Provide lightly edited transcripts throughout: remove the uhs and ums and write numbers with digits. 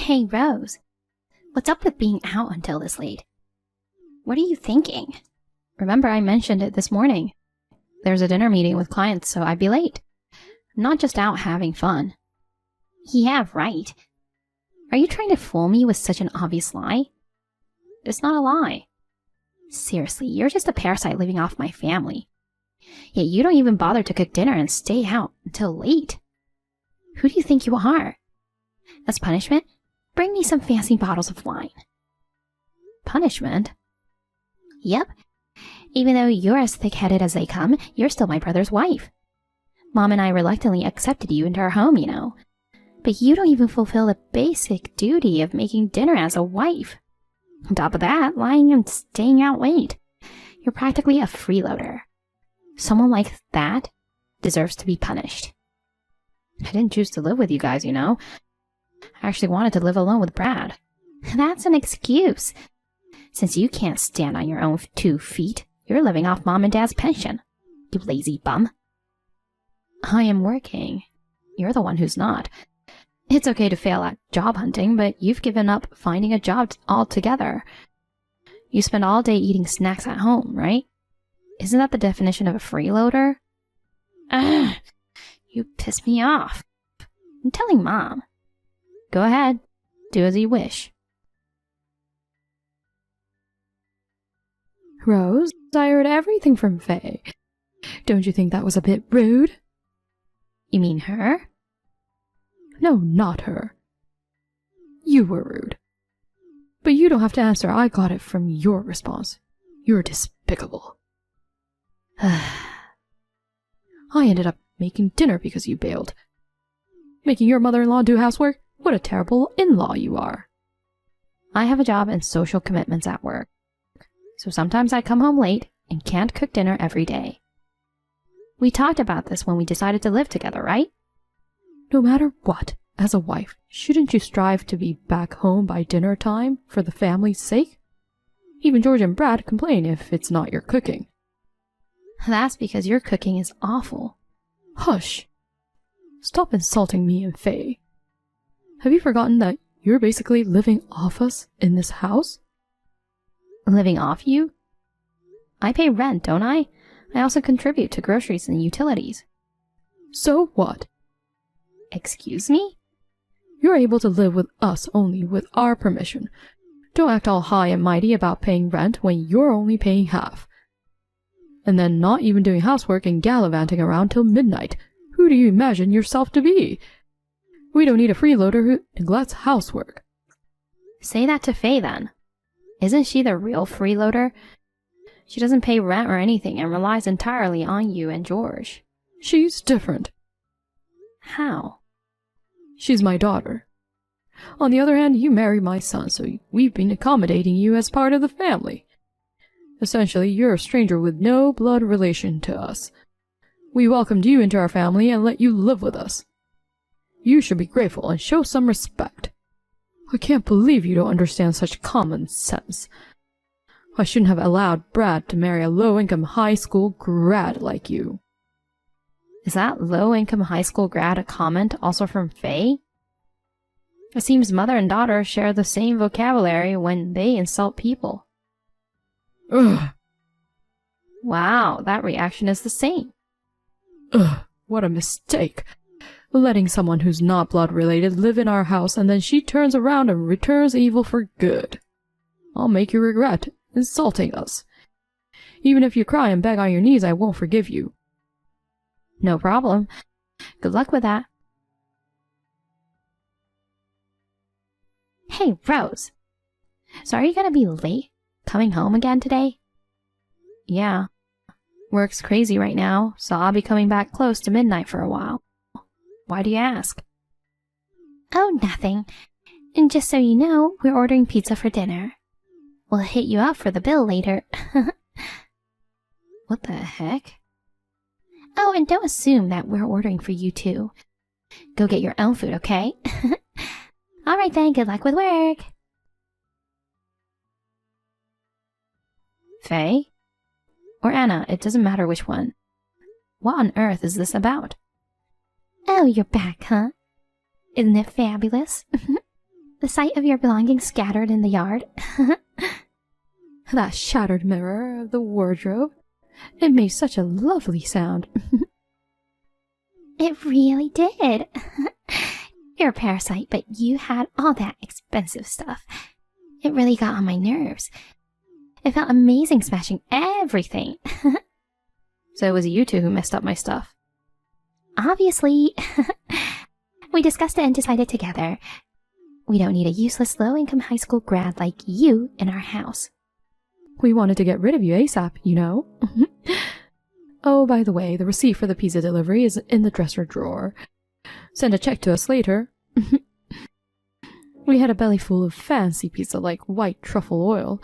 Hey, Rose. What's up with being out until this late? What are you thinking? Remember I mentioned it this morning. There's a dinner meeting with clients, so I'd be late. I'm not just out having fun. Yeah, right. Are you trying to fool me with such an obvious lie? It's not a lie. Seriously, you're just a parasite living off my family. Yet you don't even bother to cook dinner and stay out until late. Who do you think you are? As punishment, bring me some fancy bottles of wine. Punishment? Yep. Even though you're as thick-headed as they come, you're still my brother's wife. Mom and I reluctantly accepted you into our home, you know. But you don't even fulfill the basic duty of making dinner as a wife. On top of that, lying and staying out late. You're practically a freeloader. Someone like that deserves to be punished. I didn't choose to live with you guys, you know. I actually wanted to live alone with Brad. That's an excuse. Since you can't stand on your own 2 feet, you're living off Mom and Dad's pension. You lazy bum. I am working. You're the one who's not. It's okay to fail at job hunting, but you've given up finding a job altogether. You spend all day eating snacks at home, right? Isn't that the definition of a freeloader? Ugh, you piss me off. I'm telling Mom. Go ahead. Do as you wish. Rose, I heard everything from Faye. Don't you think that was a bit rude? You mean her? No, not her. You were rude. But you don't have to answer. I got it from your response. You're despicable. I ended up making dinner because you bailed. Making your mother-in-law do housework? What a terrible in-law you are. I have a job and social commitments at work. So sometimes I come home late and can't cook dinner every day. We talked about this when we decided to live together, right? No matter what, as a wife, shouldn't you strive to be back home by dinner time for the family's sake? Even George and Brad complain if it's not your cooking. That's because your cooking is awful. Hush! Stop insulting me and Faye. Have you forgotten that you're basically living off us in this house? Living off you? I pay rent, don't I? I also contribute to groceries and utilities. So what? Excuse me? You're able to live with us only with our permission. Don't act all high and mighty about paying rent when you're only paying half. And then not even doing housework and gallivanting around till midnight. Who do you imagine yourself to be? We don't need a freeloader who neglects housework. Say that to Faye then. Isn't she the real freeloader? She doesn't pay rent or anything and relies entirely on you and George. She's different. How? She's my daughter. On the other hand, you married my son, so we've been accommodating you as part of the family. Essentially, you're a stranger with no blood relation to us. We welcomed you into our family and let you live with us. You should be grateful and show some respect. I can't believe you don't understand such common sense. I shouldn't have allowed Brad to marry a low-income high school grad like you. Is that low-income high school grad a comment also from Faye? It seems mother and daughter share the same vocabulary when they insult people. Ugh. Wow, that reaction is the same. Ugh, what a mistake. Letting someone who's not blood-related live in our house and then she turns around and returns evil for good. I'll make you regret insulting us. Even if you cry and beg on your knees, I won't forgive you. No problem. Good luck with that. Hey, Rose. So are you gonna be late coming home again today? Yeah. Work's crazy right now, so I'll be coming back close to midnight for a while. Why do you ask? Oh, nothing. And just so you know, we're ordering pizza for dinner. We'll hit you up for the bill later. What the heck? Oh, and don't assume that we're ordering for you too. Go get your own food, okay? Alright then, good luck with work. Faye? Or Anna, it doesn't matter which one. What on earth is this about? Oh, you're back, huh? Isn't it fabulous? The sight of your belongings scattered in the yard. That shattered mirror of the wardrobe. It made such a lovely sound. It really did. You're a parasite, but you had all that expensive stuff. It really got on my nerves. It felt amazing smashing everything. So it was you two who messed up my stuff. Obviously. We discussed it and decided together. We don't need a useless low-income high school grad like you in our house. We wanted to get rid of you ASAP, you know. Oh, by the way, the receipt for the pizza delivery is in the dresser drawer. Send a check to us later. We had a belly full of fancy pizza like white truffle oil.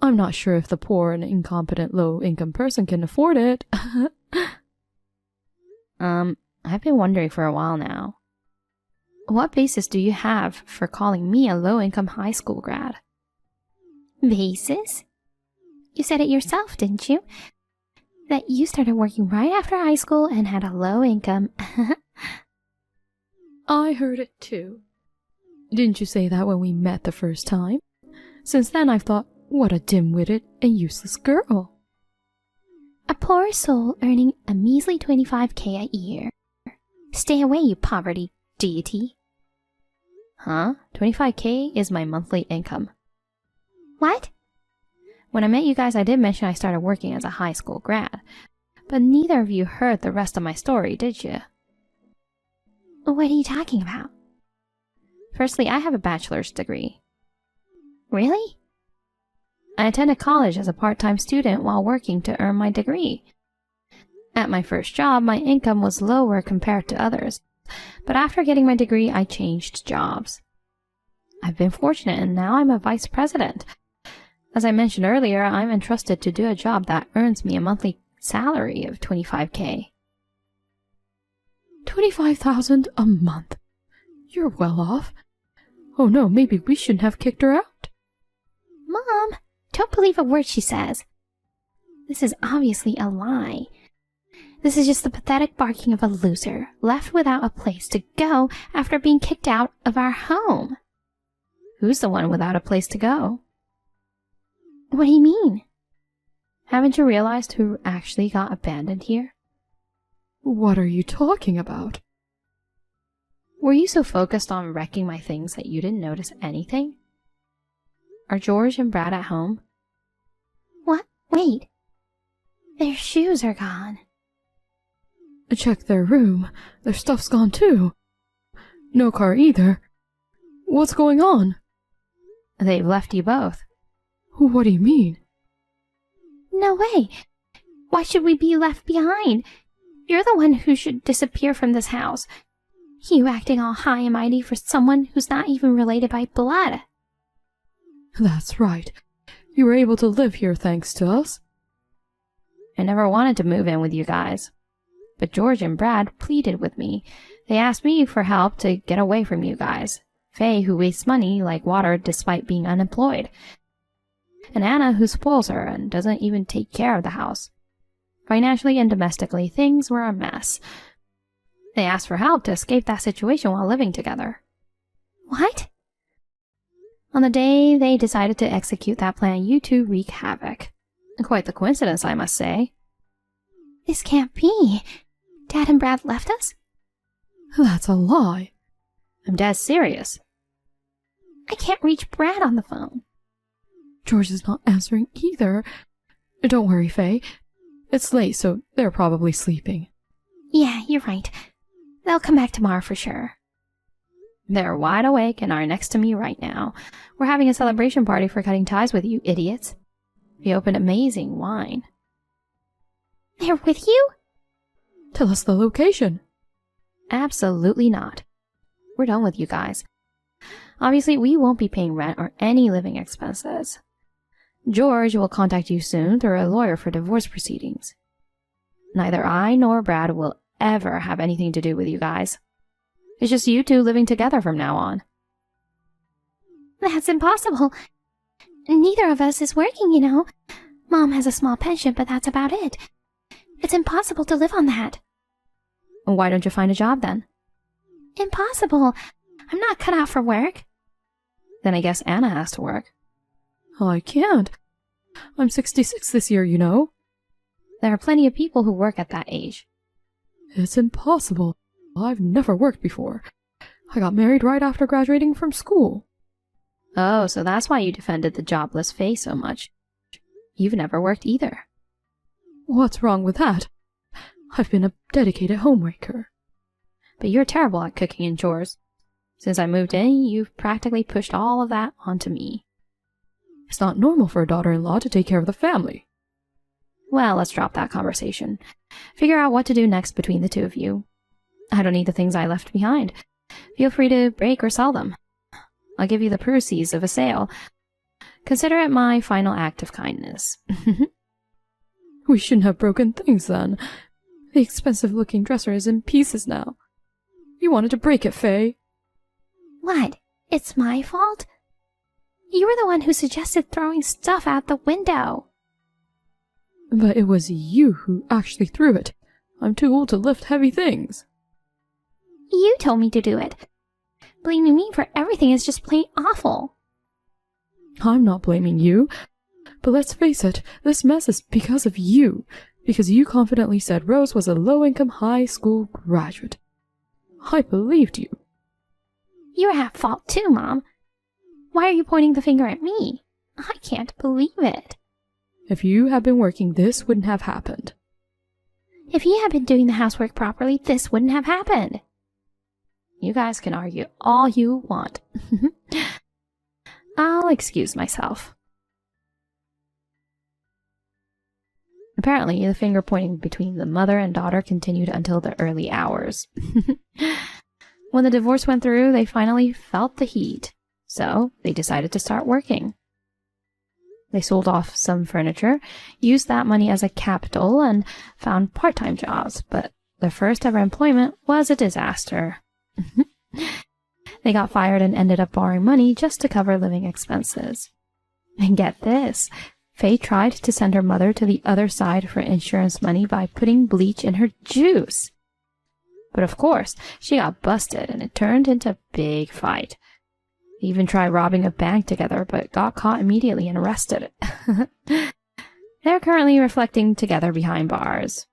I'm not sure if the poor and incompetent low-income person can afford it. I've been wondering for a while now. What basis do you have for calling me a low-income high school grad? Basis? You said it yourself, didn't you? That you started working right after high school and had a low income. I heard it too. Didn't you say that when we met the first time? Since then I've thought, what a dim-witted and useless girl. A poor soul earning a measly 25K a year. Stay away, you poverty deity. Huh? 25K is my monthly income. What? When I met you guys, I did mention I started working as a high school grad, but neither of you heard the rest of my story, did you? What are you talking about? Firstly, I have a bachelor's degree. Really? I attended college as a part-time student while working to earn my degree. At my first job, my income was lower compared to others, but after getting my degree, I changed jobs. I've been fortunate and now I'm a vice president. As I mentioned earlier, I'm entrusted to do a job that earns me a monthly salary of 25K. 25,000 a month? You're well off. Oh no, maybe we shouldn't have kicked her out. Mom, don't believe a word she says. This is obviously a lie. This is just the pathetic barking of a loser, left without a place to go after being kicked out of our home. Who's the one without a place to go? What do you mean? Haven't you realized who actually got abandoned here? What are you talking about? Were you so focused on wrecking my things that you didn't notice anything? Are George and Brad at home? What? Wait. Their shoes are gone. Check their room. Their stuff's gone too. No car either. What's going on? They've left you both. What do you mean? No way. Why should we be left behind? You're the one who should disappear from this house. You acting all high and mighty for someone who's not even related by blood. That's right. You were able to live here thanks to us. I never wanted to move in with you guys. But George and Brad pleaded with me. They asked me for help to get away from you guys. Faye, who wastes money like water despite being unemployed. And Anna, who spoils her and doesn't even take care of the house. Financially and domestically, things were a mess. They asked for help to escape that situation while living together. What? On the day they decided to execute that plan, you two wreak havoc. Quite the coincidence, I must say. This can't be. Dad and Brad left us? That's a lie. I'm dead serious. I can't reach Brad on the phone. George is not answering either. Don't worry, Faye. It's late, so they're probably sleeping. Yeah, you're right. They'll come back tomorrow for sure. They're wide awake and are next to me right now. We're having a celebration party for cutting ties with you idiots. We opened amazing wine. They're with you? Tell us the location. Absolutely not. We're done with you guys. Obviously, we won't be paying rent or any living expenses. George will contact you soon through a lawyer for divorce proceedings. Neither I nor Brad will ever have anything to do with you guys. It's just you two living together from now on. That's impossible. Neither of us is working, you know. Mom has a small pension, but that's about it. It's impossible to live on that. Why don't you find a job then? Impossible. I'm not cut out for work. Then I guess Anna has to work. I can't. I'm 66 this year, you know. There are plenty of people who work at that age. It's impossible. I've never worked before. I got married right after graduating from school. Oh, so that's why you defended the jobless phase so much. You've never worked either. What's wrong with that? I've been a dedicated homemaker. But you're terrible at cooking and chores. Since I moved in, you've practically pushed all of that onto me. It's not normal for a daughter-in-law to take care of the family. Well, let's drop that conversation. Figure out what to do next between the two of you. I don't need the things I left behind. Feel free to break or sell them. I'll give you the proceeds of a sale. Consider it my final act of kindness. We shouldn't have broken things then. The expensive-looking dresser is in pieces now. You wanted to break it, Faye. What? It's my fault? You were the one who suggested throwing stuff out the window. But it was you who actually threw it. I'm too old to lift heavy things. You told me to do it. Blaming me for everything is just plain awful. I'm not blaming you. But let's face it, this mess is because of you. Because you confidently said Rose was a low-income high school graduate. I believed you. You're at fault too, Mom. Why are you pointing the finger at me? I can't believe it. If you had been working, this wouldn't have happened. If you had been doing the housework properly, this wouldn't have happened. You guys can argue all you want. I'll excuse myself. Apparently, the finger pointing between the mother and daughter continued until the early hours. When the divorce went through, they finally felt the heat, so they decided to start working. They sold off some furniture, used that money as a capital, and found part-time jobs, but their first ever employment was a disaster. They got fired and ended up borrowing money just to cover living expenses. And get this, Faye tried to send her mother to the other side for insurance money by putting bleach in her juice. But of course, she got busted and it turned into a big fight. They even tried robbing a bank together, but got caught immediately and arrested. They're currently reflecting together behind bars.